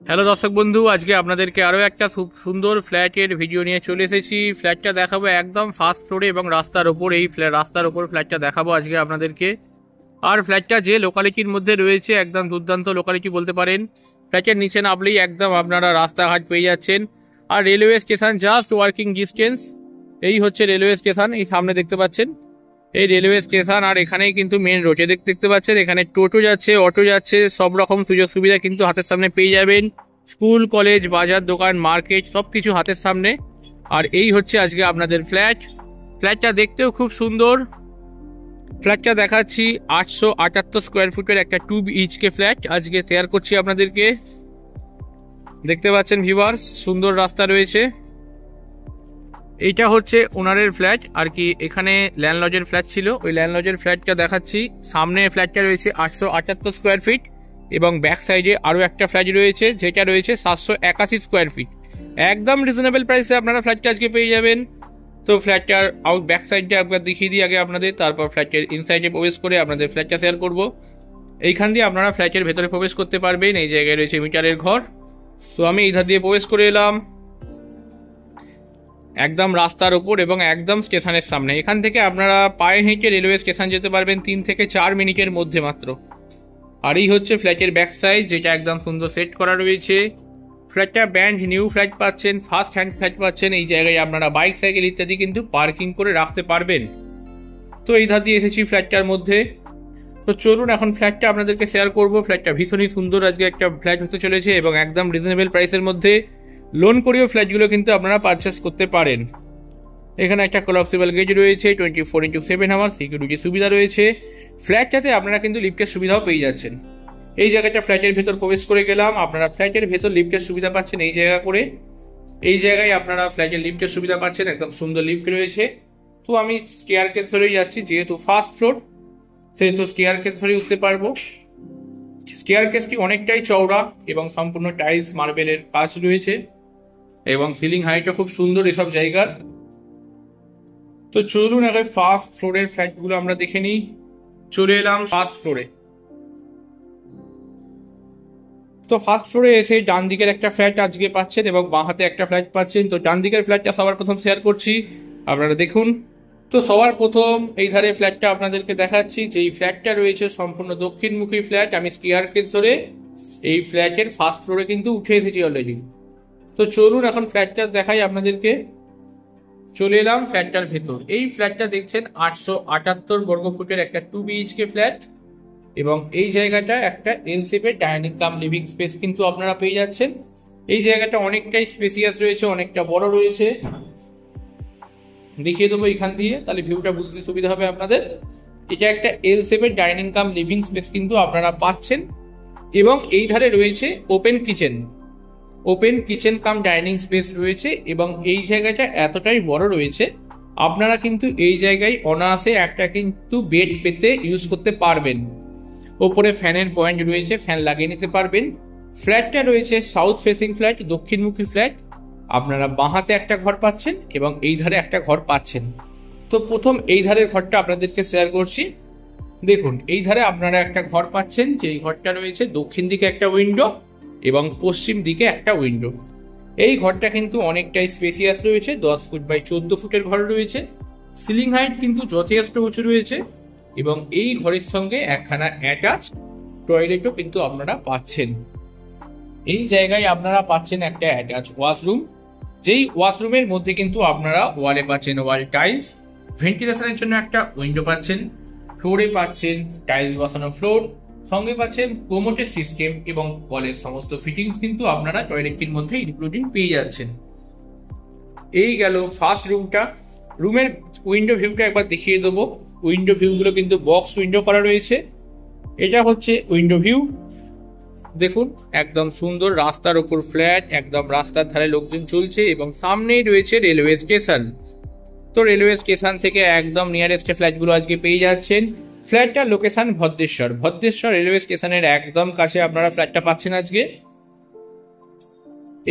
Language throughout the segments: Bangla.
হ্যালো দর্শক বন্ধু, আজকে আপনাদেরকে আরও একটা সুন্দর ফ্ল্যাটের ভিডিও নিয়ে চলে এসেছি। ফ্ল্যাটটা দেখাবো একদম ফার্স্ট ফ্লোরে এবং রাস্তার ওপর। এই রাস্তার ওপর ফ্ল্যাটটা দেখাবো আজকে আপনাদেরকে। আর ফ্ল্যাটটা যে লোকালিটির মধ্যে রয়েছে একদম দুর্দান্ত লোকালিটি বলতে পারেন। ফ্ল্যাটের নিচে নামলেই একদম আপনারা রাস্তাঘাট পেয়ে যাচ্ছেন। আর railway station just working distance. এই হচ্ছে রেলওয়ে স্টেশন, এই সামনে দেখতে পাচ্ছেন এই রেলওয়ে স্টেশন। আর এখানেই কিন্তু মেন রোড দেখতে পাচ্ছেন, এখানে টোটো যাচ্ছে, অটো যাচ্ছে, সব রকম সুযোগ সুবিধা কিন্তু হাতের সামনে পেয়ে যাবেন। স্কুল, কলেজ, বাজার, দোকান, মার্কেট সবকিছু হাতের সামনে। আর এই হচ্ছে আজকে আপনাদের ফ্ল্যাটটা দেখতেও খুব সুন্দর। ফ্ল্যাটটা দেখাচ্ছি 878 স্কোয়ার ফুটের একটা 2 BHK ফ্ল্যাট আজকে শেয়ার করছি আপনাদেরকে। দেখতে পাচ্ছেন ভিউয়ার্স, সুন্দর রাস্তা রয়েছে। এইটা হচ্ছে ওনারের ফ্ল্যাট আর কি, এখানে ল্যান্ডলর্ডের ফ্ল্যাট ছিল, ওই ল্যান্ডলর্ডের ফ্ল্যাটটা দেখাচ্ছি। সামনে ফ্ল্যাটটা রয়েছে 878 স্কোয়ার ফিট এবং ব্যাক সাইডে আরও একটা ফ্ল্যাট রয়েছে যেটা রয়েছে 781 স্কোয়ার ফিট। একদম রিজনেবল প্রাইসে আপনারা ফ্ল্যাটটা আজকে পেয়ে যাবেন। তো ফ্ল্যাটটার ব্যাক সাইডটা একবার দেখিয়ে দিই আগে আপনাদের, তারপর ফ্ল্যাটের ইনসাইডে প্রবেশ করে আপনাদের ফ্ল্যাটটা শেয়ার করব। এইখান দিয়ে আপনারা ফ্ল্যাটের ভেতরে প্রবেশ করতে পারবেন। এই জায়গায় রয়েছে মিটারের ঘর। তো আমি এই ধার দিয়ে প্রবেশ করে এলাম একদম রাস্তার ওপর এবং একদম স্টেশনের সামনে। এখান থেকে আপনারা পায়ে হেঁটে রেলওয়ে স্টেশন যেতে পারবেন 3 থেকে 4 মিনিটের মধ্যে মাত্র। আর এই হচ্ছে ফ্ল্যাটের ব্যাক সাইড, যেটা একদম সুন্দর সেট করা রয়েছে। ফ্ল্যাটটা ব্র্যান্ড নিউ ফ্ল্যাট পাচ্ছেন, ফার্স্ট হ্যান্ড ফ্ল্যাট পাচ্ছেন। এই জায়গায় আপনারা বাইক, সাইকেল ইত্যাদি কিন্তু পার্কিং করে রাখতে পারবেন। তো এই ধার দিয়ে এসেছি ফ্ল্যাটটার মধ্যে। তো চলুন এখন ফ্ল্যাটটা আপনাদেরকে শেয়ার করব। ফ্ল্যাটটা ভীষণই সুন্দর আজকে একটা ফ্ল্যাট হতে চলেছে এবং একদম রিজনেবল প্রাইসের মধ্যে লোন করেও ফ্ল্যাটগুলো কিন্তু আপনারা পারচেস করতে পারেন। এখানে একটা কোলাপসিবল গেট রয়েছে, 24x7 আওয়ার সিকিউরিটি সুবিধা রয়েছে। ফ্ল্যাটটাতে আপনারা কিন্তু লিফটের সুবিধাও পেয়ে যাচ্ছেন। এই জায়গাটা ফ্ল্যাটের ভেতর প্রবেশ করে গেলাম, আপনারা ফ্ল্যাটের ভেতর লিফটের সুবিধা পাচ্ছেন এই জায়গা করে। এই জায়গায় আপনারা ফ্ল্যাটের লিফটের সুবিধা পাচ্ছেন, একদম সুন্দর লিফট রয়েছে। তো আমি স্টেয়ার কেস ধরেই যাচ্ছি, যেহেতু ফার্স্ট ফ্লোর সেহেতু স্টেয়ার কেস ধরে উঠতে পারবো। স্টেয়ার কেসটি অনেকটাই চওড়া এবং সম্পূর্ণ টাইলস মার্বেলের কাজ রয়েছে এবং সিলিং হাইটও খুব সুন্দর এসব জায়গার। তো চলুন আগে ফার্স্ট ফ্লোরের ফ্ল্যাটগুলো আমরা দেখে নিই। চলে এলাম ফার্স্ট ফ্লোরে। তো ফার্স্ট ফ্লোরে এসে ডান দিকের একটা ফ্ল্যাট আজকে পাচ্ছেন এবং বাঁ হাতে একটা ফ্ল্যাট পাচ্ছেন। তো ডান দিকের ফ্ল্যাটটা সবার প্রথম শেয়ার করছি, আপনারা দেখুন। তো সবার প্রথম এই ধারে ফ্ল্যাটটা আপনাদেরকে দেখাচ্ছি, যেই ফ্ল্যাটটা রয়েছে সম্পূর্ণ দক্ষিণমুখী ফ্ল্যাট। আমি স্টেয়ারকেস ধরে এই ফ্ল্যাটের ফার্স্ট ফ্লোরে কিন্তু উঠে এসেছি অলরেডি। তো চলুন এখন ফ্ল্যাটটা দেখাই আপনাদেরকে। চলে এলাম ফ্ল্যাটটার ভেতর। এই ফ্ল্যাটটা দেখছেন 878 বর্গ ফুটের একটা 2 BHK ফ্ল্যাট এবং এই জায়গাটা একটা এল শেপের ডাইনিং কাম লিভিং স্পেস কিন্তু আপনারা পেয়ে যাচ্ছেন। এই জায়গাটা অনেকটাই স্পেসিয়াস রয়েছে, অনেকটা বড় রয়েছে। দেখিয়ে দেবো এখান দিয়ে, তাহলে ভিউটা বুঝতে সুবিধা হবে আপনাদের। এটা একটা এল শেপের ডাইনিং কাম লিভিং স্পেস কিন্তু আপনারা পাচ্ছেন এবং এই ধারে রয়েছে open kitchen cum dining space রয়েছে এবং এই জায়গাটা এতটাই বড় রয়েছে আপনারা কিন্তু এই জায়গায় অনায়াসে একটা কিন্তু বেড পেতে ইউজ করতে পারবেন। ওপরে ফ্যানের পয়েন্ট রয়েছে, ফ্যান লাগিয়ে নিতে পারবেন। ফ্ল্যাটটা রয়েছে সাউথ ফেসিং ফ্ল্যাট, দক্ষিণমুখী ফ্ল্যাট। আপনারা বাঁহাতে একটা ঘর পাচ্ছেন এবং এই ধারে একটা ঘর পাচ্ছেন। তো প্রথম এই ধারের ঘরটা আপনাদেরকে শেয়ার করছি। দেখুন এই ধারে আপনারা একটা ঘর পাচ্ছেন, যেই ঘরটা রয়েছে দক্ষিণ দিকে একটা উইন্ডো এবং পশ্চিম দিকে একটা উইন্ডো। এই ঘরটা কিন্তু অনেকটাই স্পেসিয়াস রয়েছে, 10 ফুট বাই 14 ফুটের ঘর রয়েছে। সিলিং হাইট কিন্তু যথেষ্ট উঁচু রয়েছে এবং এই ঘরের সঙ্গে একখানা অ্যাটাচ টয়লেটও কিন্তু আপনারা পাচ্ছেন। এই জায়গায় আপনারা পাচ্ছেন একটা অ্যাটাচ ওয়াশরুম, যেই ওয়াশরুমের মধ্যে কিন্তু আপনারা ওয়ালে পাচ্ছেন ওয়াল টাইলস, ভেন্টিলেশনের জন্য একটা উইন্ডো পাচ্ছেন, ফ্লোরে পাচ্ছেন টাইলস বসানো ফ্লোর, সঙ্গে পাচ্ছেন কোমোটের সিস্টেম এবং কলের সমস্ত ফিটিংস কিন্তু আপনারা টয়লেটটির মধ্যে ইনক্লুডিং পেয়ে যাচ্ছেন। এই গেল ফার্স্ট রুমটা। রুমের উইন্ডো ভিউটা একবার দেখিয়ে দেবো। উইন্ডো ভিউগুলো কিন্তু বক্স উইন্ডো করা রয়েছে। এটা হচ্ছে উইন্ডো ভিউ, দেখুন একদম সুন্দর রাস্তার উপর ফ্ল্যাট, একদম রাস্তার ধারে লোকজন চলছে এবং সামনেই রয়েছে রেলওয়ে স্টেশন। তো রেলওয়ে স্টেশন থেকে একদম নিয়ারেস্ট ফ্ল্যাটগুলো আজকে পেয়ে যাচ্ছেন। ফ্ল্যাটটার লোকেশন ভদ্রেশ্বর রেলওয়ে স্টেশনের একদম কাছে আপনারা ফ্ল্যাটটা পাচ্ছেন আজকে।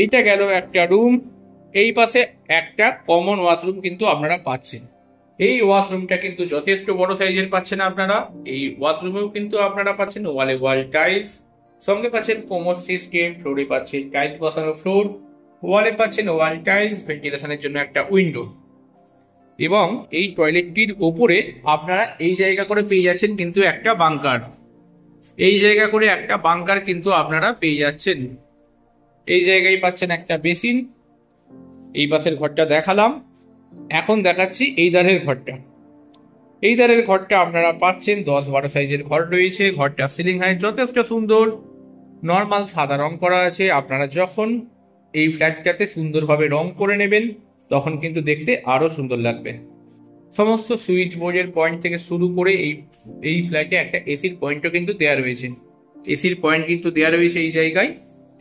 এইটা গেল একটা রুম। এই পাশে একটা কমন ওয়াশরুম কিন্তু আপনারা পাচ্ছেন। এই ওয়াশরুমটা কিন্তু যথেষ্ট বড় সাইজের পাচ্ছেন আপনারা। এই ওয়াশরুমেও কিন্তু আপনারা পাচ্ছেন ওয়ালে ওয়াল টাইলস, সঙ্গে পাচ্ছেন কোমোড সিস্টেম, ফ্লোরে পাচ্ছেন টাইলস বসানো ফ্লোর, ওয়ালে পাচ্ছেন ওয়াল টাইলস, ভেন্টিলেশনের জন্য একটা উইন্ডো। এবং এই টয়লেটটির ওপরে আপনারা এই জায়গা করে পেয়ে যাচ্ছেন কিন্তু একটা বাংকার। এই জায়গা করে একটা বাংকার কিন্তু আপনারা পেয়ে যাচ্ছেন। এই জায়গায় পাচ্ছেন একটা বেসিন। এই পাশের ঘরটা দেখালাম, এখন দেখাচ্ছি এই ধারের ঘরটা। এই ধারের ঘরটা আপনারা পাচ্ছেন 10-12 সাইজের ঘর রয়েছে। ঘরটা সিলিং হাইট যথেষ্ট সুন্দর, নর্মাল সাদা রং করা আছে। আপনারা যখন এই ফ্ল্যাটটাতে সুন্দরভাবে রং করে নেবেন তখন কিন্তু দেখতে আরো সুন্দর লাগবে। সমস্ত সুইচ বোর্ডের পয়েন্ট থেকে শুরু করে এই ফ্ল্যাটে একটা এসির পয়েন্টও কিন্তু দেওয়া রয়েছে। এসির পয়েন্ট কিন্তু দেওয়া রয়েছে এই জায়গায়,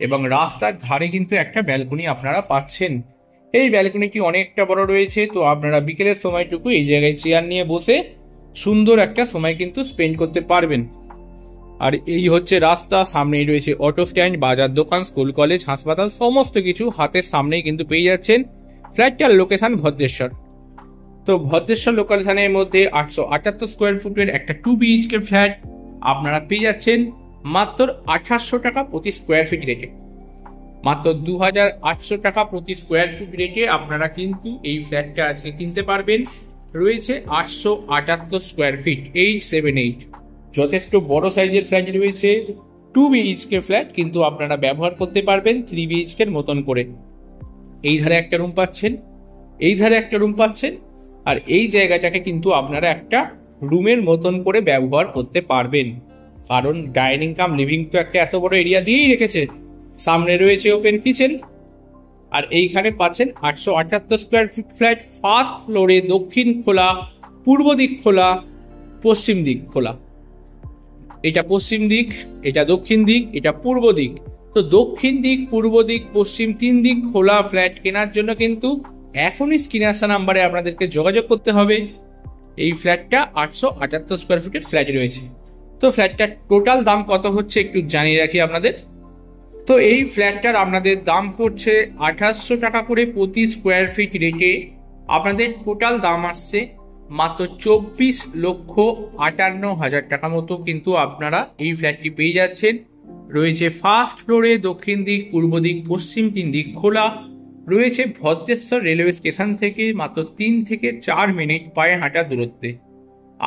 এবং রাস্তার ধারে কিন্তু একটা ব্যালকনি আপনারা পাচ্ছেন। এই ব্যালকনিটি অনেকটা বড় রয়েছে, তো আপনারা বিকেলের সময়টুকু এই জায়গায় চেয়ার নিয়ে বসে সুন্দর একটা সময় কিন্তু স্পেন্ড করতে পারবেন। আর এই হচ্ছে রাস্তা, সামনেই রয়েছে অটো স্ট্যান্ড, বাজার দোকান, স্কুল কলেজ, হাসপাতাল, সমস্ত কিছু হাতের সামনেই কিন্তু পেয়ে যাচ্ছেন। ফ্ল্যাটটার লোকেশন ভদ্রেশ্বর। তো ভদ্রেশ্বর লোকেশনের মধ্যে 878 স্কোয়ার ফুটের একটা 2 BHK ফ্ল্যাট আপনারা পেয়ে যাচ্ছেন মাত্র 2800 টাকা প্রতি স্কোয়ার ফিট রেটে। মাত্র 2800 টাকা প্রতি স্কোয়ার ফিট রেটে আপনারা কিন্তু এই ফ্ল্যাটটা আজকে কিনতে পারবেন। রয়েছে 878 স্কোয়ার ফিট, 878। যথেষ্ট বড় সাইজের ফ্ল্যাট রয়েছে। 2 BHK ফ্ল্যাট কিন্তু আপনারা ব্যবহার করতে পারবেন 3 BHK এর মতন করে। এই ধারে একটা রুম পাচ্ছেন, এই ধারে একটা রুম পাচ্ছেন, আর এই জায়গাটাকে কিন্তু আপনারা একটা রুমের মতন করে ব্যবহার করতে পারবেন, কারণ ডাইনিং কাম লিভিং তো একটা এত বড় এরিয়া দিয়েই রেখেছে। সামনে রয়েছে ওপেন কিচেন, আর এইখানে পাচ্ছেন 878 স্কোয়ার ফিট ফ্ল্যাট। ফার্স্ট ফ্লোরে দক্ষিণ খোলা, পূর্ব দিক খোলা, পশ্চিম দিক খোলা। এটা পশ্চিম দিক, এটা দক্ষিণ দিক, এটা পূর্ব দিক। তো দক্ষিণ দিক, পূর্ব দিক, পশ্চিম 3 দিক খোলা ফ্ল্যাট কেনার জন্য কিন্তু এখনই স্ক্রিনে আসা নাম্বারে আপনাদেরকে যোগাযোগ করতে হবে। এই ফ্ল্যাটটা 878 স্কোয়ার ফিটের ফ্ল্যাট রয়েছে। তো ফ্ল্যাটটার টোটাল দাম কত হচ্ছে একটু জানিয়ে রাখি আপনাদের। তো এই ফ্ল্যাটটার আপনাদের দাম পড়ছে 2800 টাকা করে প্রতি স্কোয়ার ফিট রেটে। আপনাদের টোটাল দাম আসছে মাত্র 24,58,000 টাকা মতো কিন্তু আপনারা এই ফ্ল্যাটটি পেয়ে যাচ্ছেন। রয়েছে ফার্স্ট ফ্লোরে দক্ষিণ দিক, পূর্ব দিক, পশ্চিম 3 দিক খোলা। রয়েছে ভদ্রেশ্বর রেলওয়ে স্টেশন থেকে মাত্র 3 থেকে 4 মিনিট পায়ে হাঁটা দূরত্বে।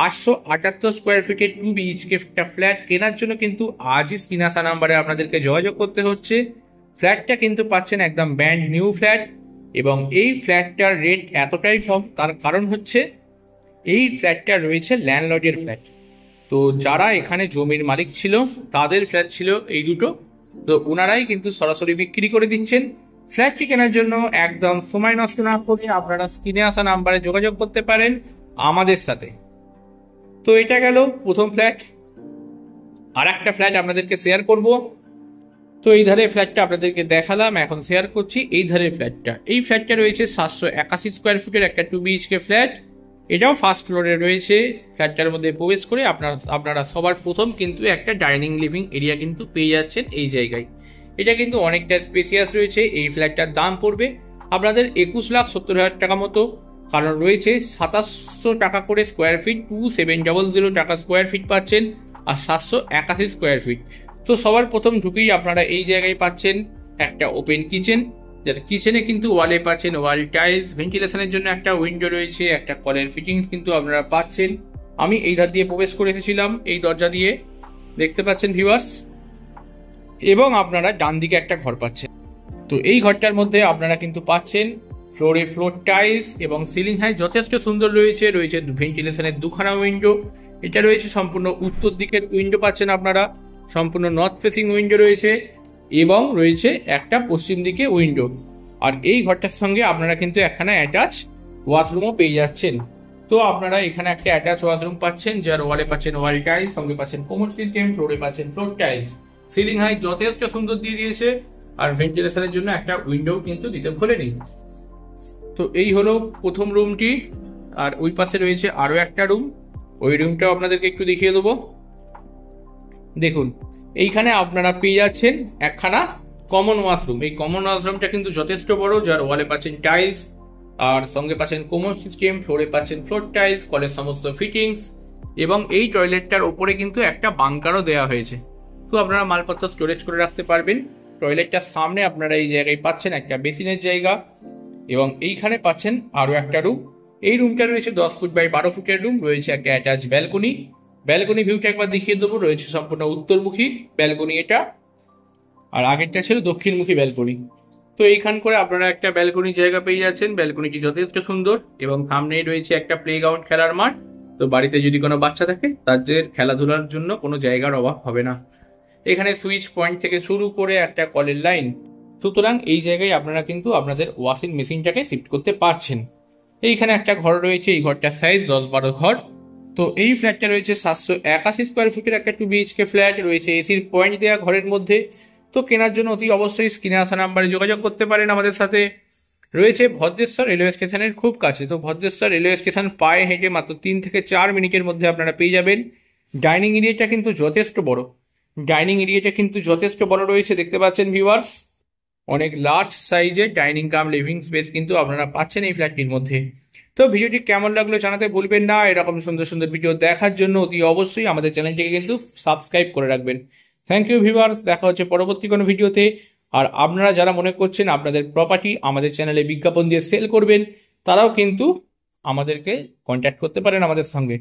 878 স্কোয়ার ফিটের 2 BHK একটা ফ্ল্যাট কেনার জন্য কিন্তু আজই স্ক্রিনে আসা নাম্বারে আপনাদেরকে যোগাযোগ করতে হচ্ছে। ফ্ল্যাটটা কিন্তু পাচ্ছেন একদম ব্র্যান্ড নিউ ফ্ল্যাট, এবং এই ফ্ল্যাটটার রেট এতটাই কম তার কারণ হচ্ছে এই ফ্ল্যাটটা রয়েছে ল্যান্ডলর্ডের ফ্ল্যাট। তো যারা এখানে জমির মালিক ছিল তাদের ফ্ল্যাট ছিল এই দুটো, তো ওনারাই কিন্তু সরাসরি বিক্রি করে দিচ্ছেন। ফ্ল্যাটটি কেনার জন্য একদম সময় নষ্ট না করে আপনারা স্ক্রিনে আসা নাম্বারে যোগাযোগ করতে পারেন আমাদের সাথে। তো এটা গেল প্রথম ফ্ল্যাট। আর একটা ফ্ল্যাট আপনাদেরকে শেয়ার করব। তো এই ধারে ফ্ল্যাটটা আপনাদেরকে দেখালাম, এখন শেয়ার করছি এই ধারের ফ্ল্যাটটা। এই ফ্ল্যাটটা রয়েছে 781 স্কোয়ার ফুটের একটা 2 BHK ফ্ল্যাট। এটাও ফার্স্ট ফ্লোরে রয়েছে। ফ্ল্যাটটার মধ্যে প্রবেশ করে আপনারা সবার প্রথম কিন্তু একটা ডাইনিং লিভিং এরিয়া কিন্তু পেয়ে যাচ্ছেন এই জায়গায়। এটা কিন্তু অনেকটা স্পেসিয়াস রয়েছে। এই ফ্ল্যাটটার দাম পড়বে আপনাদের 21,70,000 টাকা মতো, কারণ রয়েছে 2700 টাকা করে স্কোয়ার ফিট, 2700 টাকা স্কোয়ার ফিট পাচ্ছেন, আর 781 স্কোয়ার ফিট। তো সবার প্রথম ঢুকেই আপনারা এই জায়গায় পাচ্ছেন একটা ওপেন কিচেন, যার কিচেনে কিন্তু ওয়ালে পাচ্ছেন ওয়াল টাইলস, ভেন্টিলেশনের জন্য একটা উইন্ডো রয়েছে, একটা কলের ফিটিংস কিন্তু আপনারা পাচ্ছেন। আমি এই ধার দিয়ে প্রবেশ করে এসেছিলাম, এই দরজা দিয়ে দেখতে পাচ্ছেন ভিউয়ার্স, এবং আপনারা ডান দিকে একটা ঘর পাচ্ছেন। তো এই ঘরটার মধ্যে আপনারা কিন্তু পাচ্ছেন ফ্লোরে ফ্লোর টাইলস, এবং সিলিং হাইট যথেষ্ট সুন্দর রয়েছে। রয়েছে ভেন্টিলেশনের দুখানা উইন্ডো। এটা রয়েছে সম্পূর্ণ উত্তর দিকের উইন্ডো পাচ্ছেন আপনারা, সম্পূর্ণ নর্থ ফেসিং উইন্ডো রয়েছে, এবং রয়েছে একটা পশ্চিম দিকে উইন্ডো। আর এই ঘরটার সঙ্গে আপনারা কিন্তু একখানা অ্যাটাচ ওয়াশরুমও পেয়ে যাচ্ছেন। তো আপনারা এখানে একটা অ্যাটাচ ওয়াশরুম পাচ্ছেন, যার ওয়ালে পাচ্ছেন ওয়াল টাইলস, সঙ্গে পাচ্ছেন কোমোড সিস্টেম, ফ্লোরে পাচ্ছেন ফ্লোর টাইলস। সিলিং হাইট যথেষ্ট সুন্দর দিয়ে দিয়েছে, আর ভেন্টিলেশনের জন্য একটা উইন্ডো কিন্তু দিতে ভুলেনি। তো এই হলো প্রথম রুমটি, আর ওই পাশে রয়েছে আরো একটা রুম। ওই রুমটাও আপনাদেরকে একটু দেখিয়ে দেবো। দেখুন, এইখানে আপনারা পেয়ে যাচ্ছেন একখানা কমন ওয়াশরুম। এই কমন ওয়াশরুমটা কিন্তু যথেষ্ট বড়, যার ওয়ালে পাচ্ছেন টাইলস, আর সঙ্গে পাচ্ছেন কোমোড সিস্টেম, ফ্লোরে পাচ্ছেন ফ্লোর টাইলস, কলের সমস্ত ফিটিংস, এবং এই টয়লেটটার ওপরে কিন্তু একটা বাংকারও দেওয়া হয়েছে। তো আপনারা মালপত্র স্টোরেজ করে রাখতে পারবেন। টয়লেটটার সামনে আপনারা এই জায়গায় পাচ্ছেন একটা বেসিনের জায়গা এবং এইখানে পাচ্ছেন আরও একটা রুম। এই রুমটা রয়েছে 10 ফুট বাই 12 ফুটের রুম, রয়েছে একটা অ্যাটাচ ব্যালকনি। ব্যালকনি ভিউটা একবার দেখিয়ে দেবো, রয়েছে সম্পূর্ণ উত্তরমুখী ব্যালকনি এটা, আর আগেরটা ছিল দক্ষিণমুখী ব্যালকনি। তো এইখান করে আপনারা একটা ব্যালকনি জায়গা পেয়ে যাচ্ছেন। ব্যালকনিটি যথেষ্ট সুন্দর এবং সামনেই রয়েছে একটা প্লেগ্রাউন্ড, খেলার মাঠ। তো বাড়িতে যদি কোনো বাচ্চা থাকে তাদের খেলাধুলার জন্য কোনো জায়গার অভাব হবে না। এখানে সুইচ পয়েন্ট থেকে শুরু করে একটা কলের লাইন। সুতরাং এই জায়গায় আপনারা কিন্তু আপনাদের ওয়াশিং মেশিনটাকে শিফট করতে পারছেন। এইখানে একটা ঘর রয়েছে, এই ঘরটার সাইজ 10-12 ঘর। তো এই ফ্ল্যাটটা রয়েছে 781 স্কোয়ার ফুটের একটা 2 BHK ফ্ল্যাট, রয়েছে এসির পয়েন্ট দেওয়া ঘরের মধ্যে। তো কেনার জন্য অতি অবশ্যই স্ক্রিনে আসা নাম্বারে যোগাযোগ করতে পারেন আমাদের সাথে। রয়েছে ভদ্রেশ্বর রেলওয়ে স্টেশনের খুব কাছে। তো ভদ্রেশ্বর রেলওয়ে স্টেশন পায়ে হেঁটে মাত্র 3 থেকে 4 মিনিটের মধ্যে আপনারা পেয়ে যাবেন। ডাইনিং এরিয়াটা কিন্তু যথেষ্ট বড়, রয়েছে, দেখতে পাচ্ছেন ভিউয়ার্স। অনেক লার্জ সাইজের ডাইনিং কাম লিভিং স্পেস কিন্তু আপনারা পাচ্ছেন এই ফ্ল্যাটটির মধ্যে। তো ভিডিওটি কেমন লাগলো জানাতে ভুলবেন না। এরকম সুন্দর সুন্দর ভিডিও দেখার জন্য অতি অবশ্যই আমাদের চ্যানেলটিকে কিন্তু সাবস্ক্রাইব করে রাখবেন। থ্যাংক ইউ ভিউয়ার্স, দেখা হচ্ছে পরবর্তী কোনো ভিডিওতে। আর আপনারা যারা মনে করছেন আপনাদের প্রপার্টি আমাদের চ্যানেলে বিজ্ঞাপন দিয়ে সেল করবেন, তারাও কিন্তু আমাদেরকে কন্ট্যাক্ট করতে পারেন আমাদের সঙ্গে।